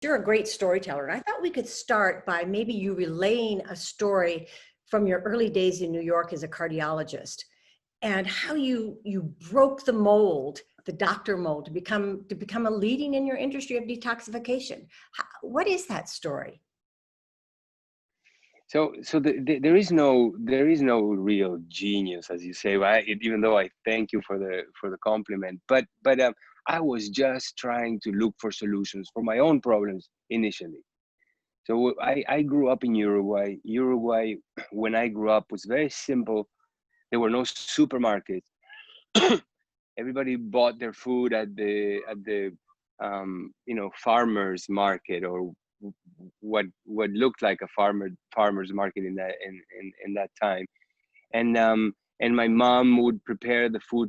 you're a great storyteller. And I thought we could start by maybe you relaying a story from your early days in New York as a cardiologist, and how you broke the mold, the doctor mold, to become a leading in your industry of detoxification. What is that story? So there is no real genius, as you say. Right? Even though I thank you for the compliment, but I was just trying to look for solutions for my own problems initially. So I grew up in Uruguay. Uruguay, when I grew up, was very simple. There were no supermarkets. Everybody bought their food at the farmers market, or what looked like a farmers market in that time. And my mom would prepare the food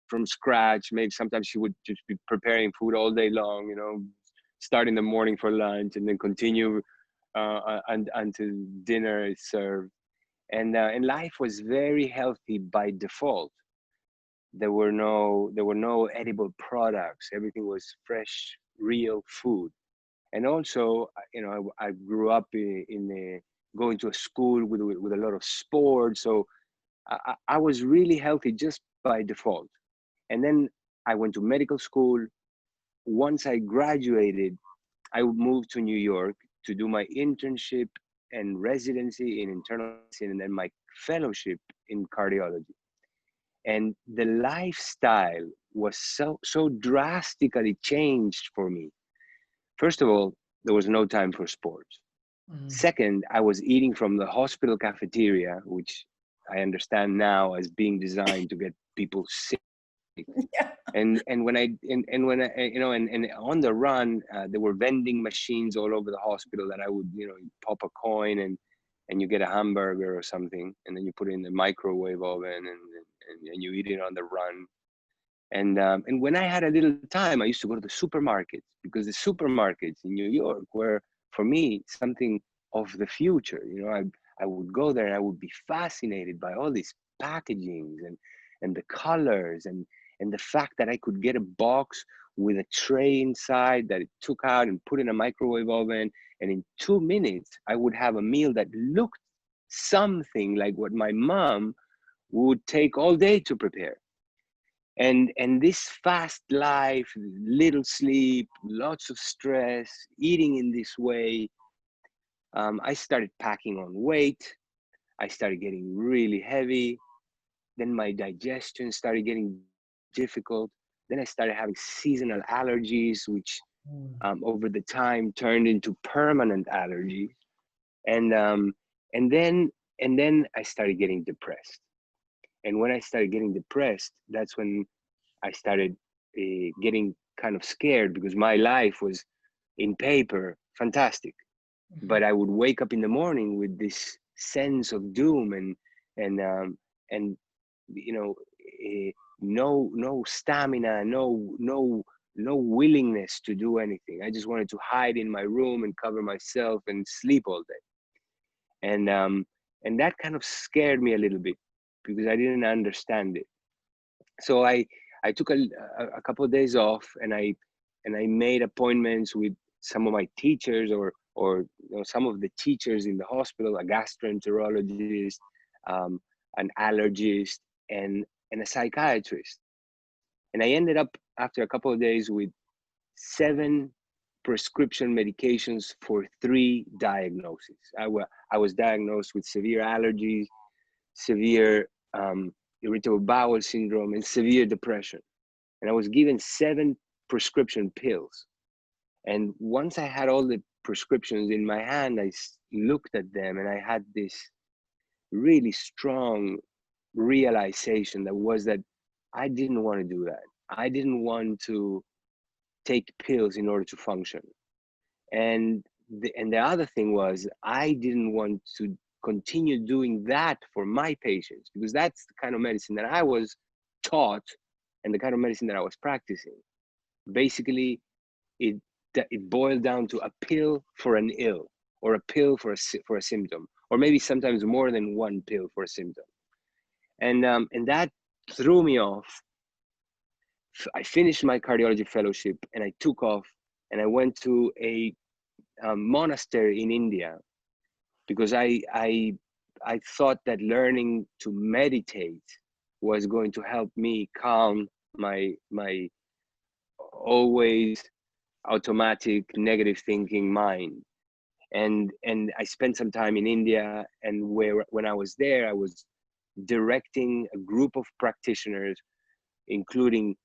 from scratch. Maybe sometimes she would just be preparing food all day long, start in the morning for lunch and then continue until dinner is served. And life was very healthy by default. There were no edible products. Everything was fresh, real food. And also, I grew up in going to a school with a lot of sports. So I was really healthy just by default. And then I went to medical school. Once I graduated, I moved to New York to do my internship and residency in internal medicine, and then my fellowship in cardiology. And the lifestyle was so drastically changed for me. First of all, there was no time for sports. Second, I was eating from the hospital cafeteria, which I understand now as being designed to get people sick. Yeah. And when I on the run, there were vending machines all over the hospital that I would pop a coin and you get a hamburger or something, and then you put it in the microwave oven and you eat it on the run. And when I had a little time, I used to go to the supermarkets, because the supermarkets in New York were, for me, something of the future. I would go there and I would be fascinated by all these packagings and the colors and the fact that I could get a box with a tray inside that it took out and put in a microwave oven. And in 2 minutes, I would have a meal that looked something like what my mom would take all day to prepare. And this fast life, little sleep, lots of stress, eating in this way, I started packing on weight. I started getting really heavy. Then my digestion started getting difficult. Then I started having seasonal allergies, which over the time turned into permanent allergies. And then I started getting depressed. And when I started getting depressed, that's when I started getting kind of scared, because my life was, in paper, fantastic. But I would wake up in the morning with this sense of doom and no stamina, no willingness to do anything. I just wanted to hide in my room and cover myself and sleep all day. And that kind of scared me a little bit, because I didn't understand it. So I took a couple of days off, and I made appointments with some of my teachers, or some of the teachers in the hospital, a gastroenterologist, an allergist, and a psychiatrist. And I ended up, after a couple of days, with 7 prescription medications for 3 diagnoses. I was diagnosed with severe allergies, severe irritable bowel syndrome, and severe depression. And I was given 7 prescription pills. And once I had all the prescriptions in my hand, I looked at them and I had this really strong realization that I didn't want to do that. I didn't want to take pills in order to function. And the other thing was, I didn't want to continue doing that for my patients, because that's the kind of medicine that I was taught and the kind of medicine that I was practicing. Basically, it boiled down to a pill for an ill, or a pill for a symptom, or maybe sometimes more than one pill for a symptom. And that threw me off. I finished my cardiology fellowship and I took off and I went to a monastery in India, because I thought that learning to meditate was going to help me calm my always automatic negative thinking mind. And I spent some time in India, and when I was there, I was directing a group of practitioners, including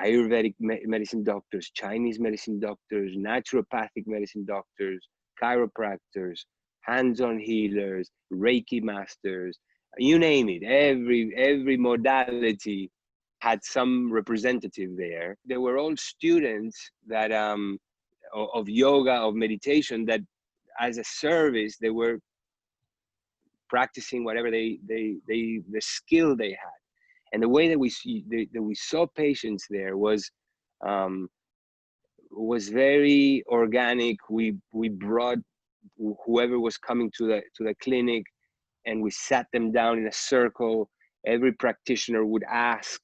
Ayurvedic medicine doctors, Chinese medicine doctors, naturopathic medicine doctors, chiropractors, hands-on healers, Reiki masters, you name it. Every modality had some representative there. They were all students that of yoga, of meditation, that as a service they were practicing whatever the skill they had. And the way that we saw patients there was very organic. We brought whoever was coming to the clinic, and we sat them down in a circle. Every practitioner would ask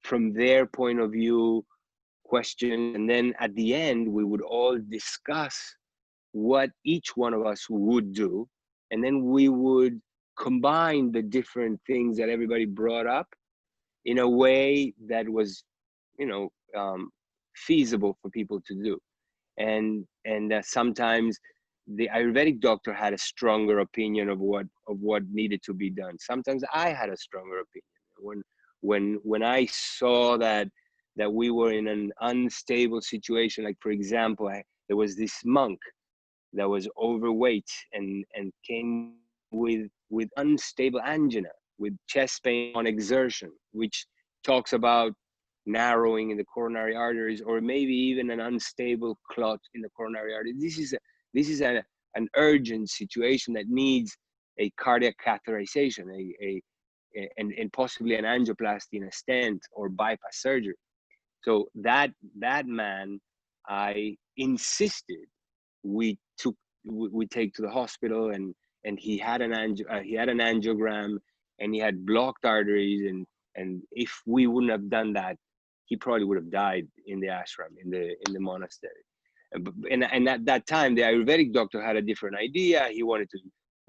from their point of view questions, and then at the end we would all discuss what each one of us would do, and then we would combine the different things that everybody brought up in a way that was, feasible for people to do. And sometimes the Ayurvedic doctor had a stronger opinion of what needed to be done. Sometimes I had a stronger opinion. When I saw that we were in an unstable situation, like for example, there was this monk that was overweight and came with unstable angina, with chest pain on exertion, which talks about narrowing in the coronary arteries, or maybe even an unstable clot in the coronary artery. This is an urgent situation that needs a cardiac catheterization, and possibly an angioplasty and a stent or bypass surgery. So that man, I insisted we take to the hospital, and he had an angiogram, and he had blocked arteries, and if we wouldn't have done that, he probably would have died in the ashram, in the monastery. And at that time, the Ayurvedic doctor had a different idea. He wanted to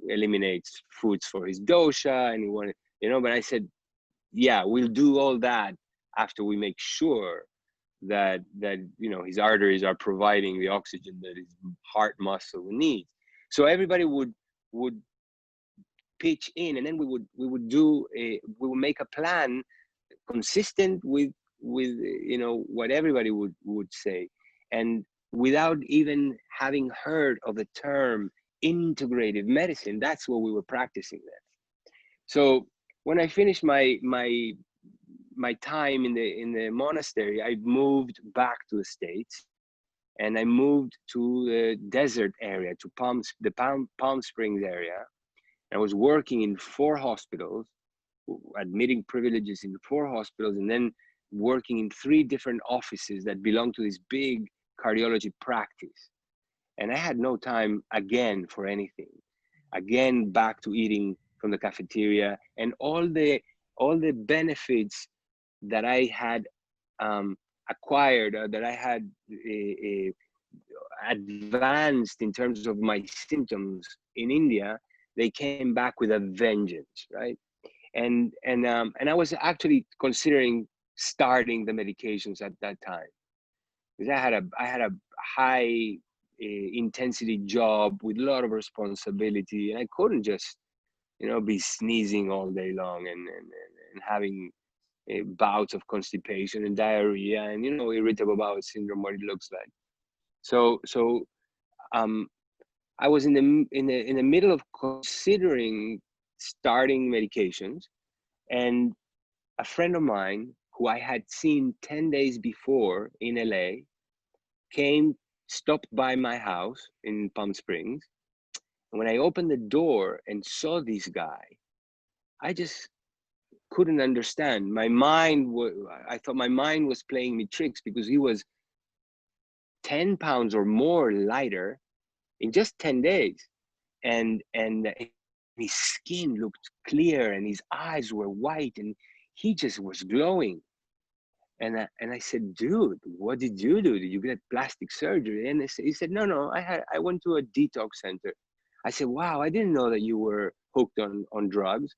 eliminate foods for his dosha, and he wanted, but I said, yeah, we'll do all that after we make sure that his arteries are providing the oxygen that his heart muscle needs. So everybody would pitch in, and then we would make a plan consistent with what everybody would say, and without even having heard of the term integrative medicine. That's what we were practicing there. So when I finished my time in the monastery, I moved back to the States, and I moved to the desert area, to Palm Springs area. I was working in 4 hospitals, admitting privileges in 4 hospitals, and then working in 3 different offices that belonged to this big cardiology practice. And I had no time again for anything. Again, back to eating from the cafeteria, and all the benefits that I had acquired, that I had advanced in terms of my symptoms in India, they came back with a vengeance, right? And I was actually considering starting the medications at that time, because I had a high intensity job with a lot of responsibility, and I couldn't just be sneezing all day long and having bouts of constipation and diarrhea and irritable bowel syndrome, what it looks like. So I was in the middle of considering starting medications, and a friend of mine who I had seen 10 days before in LA stopped by my house in Palm Springs. And when I opened the door and saw this guy, I just couldn't understand. I thought my mind was playing me tricks, because he was 10 pounds or more lighter in just 10 days. And his skin looked clear, and his eyes were white, and he just was glowing. And I said, dude, what did you do? Did you get plastic surgery? And he said, no, I went to a detox center. I said, wow, I didn't know that you were hooked on drugs.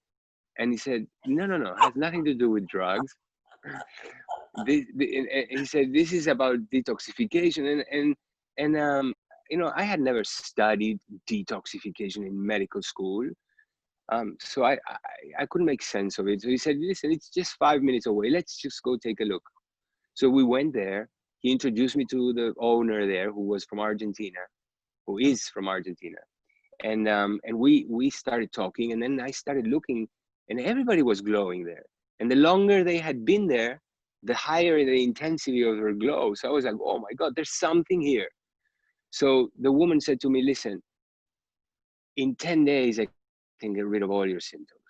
And he said, no, it has nothing to do with drugs. And he said, this is about detoxification. And you know, I had never studied detoxification in medical school. So I couldn't make sense of it. So he said, listen, it's just 5 minutes away. Let's just go take a look. So we went there. He introduced me to the owner there, who was from Argentina, who is from Argentina. And we started talking, and then I started looking, and everybody was glowing there. And the longer they had been there, the higher the intensity of their glow. So I was like, oh my God, there's something here. So the woman said to me, listen, in 10 days, I can get rid of all your symptoms.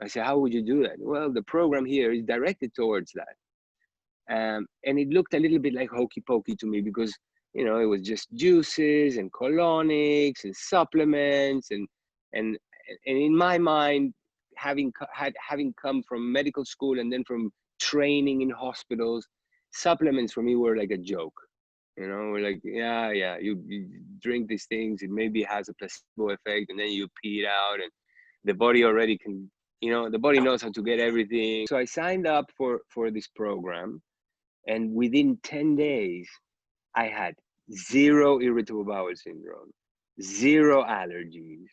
I said, how would you do that? Well, the program here is directed towards that. And it looked a little bit like hokey pokey to me because, you know, it was just juices and colonics and supplements. And in my mind, having come from medical school and then from training in hospitals, supplements for me were like a joke. You know, we're like, yeah, you drink these things, it maybe has a placebo effect, and then you pee it out, and the body already can, you know, the body knows how to get everything. So I signed up for this program, and within 10 days, I had zero irritable bowel syndrome, zero allergies.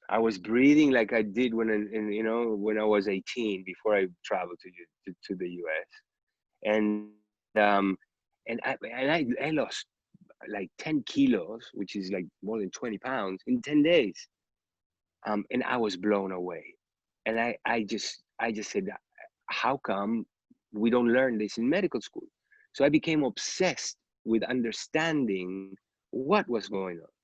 I was breathing like I did you know, when I was 18 before I traveled to the US. And I lost like 10 kilos, which is like more than 20 pounds in 10 days. And I was blown away. And I just said, how come we don't learn this in medical school? So I became obsessed with understanding what was going on.